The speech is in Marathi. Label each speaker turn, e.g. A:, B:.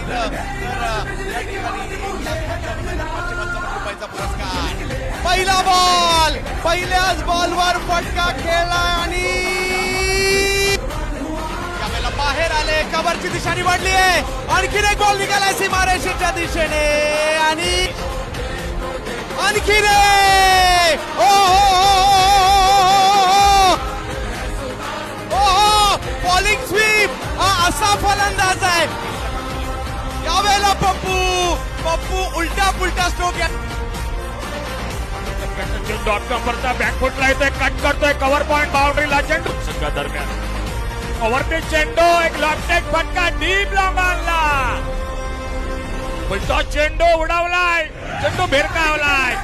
A: तर या ठिकाणी 1,55,555 रुपयाचा पुरस्कार. पहिला बॉल, पहिल्याच बॉलवर फटका खेळला आणि यावेळेला बाहेर आले. कव्हरची दिशा निवडली आहे. आणखीन एक बॉल निघाला सीमारेषेच्या दिशेने आणि आणखीन बॉलिंग स्वीप. हा असा फलंदाज आहे यावेळेला. पप्पू उलटा पुलटा स्ट्रोक.
B: .com बॅकफुटला येतोय, कट करतोय, कव्हर पॉइंट बाउंड्रीला चेंडू संघादरम्यान ओव्हरते चेंडू, एक लॉबटेक फटका डीप लॉंग आणला. उलटा चेंडू उडवलाय, चेंडू भिरकावलाय.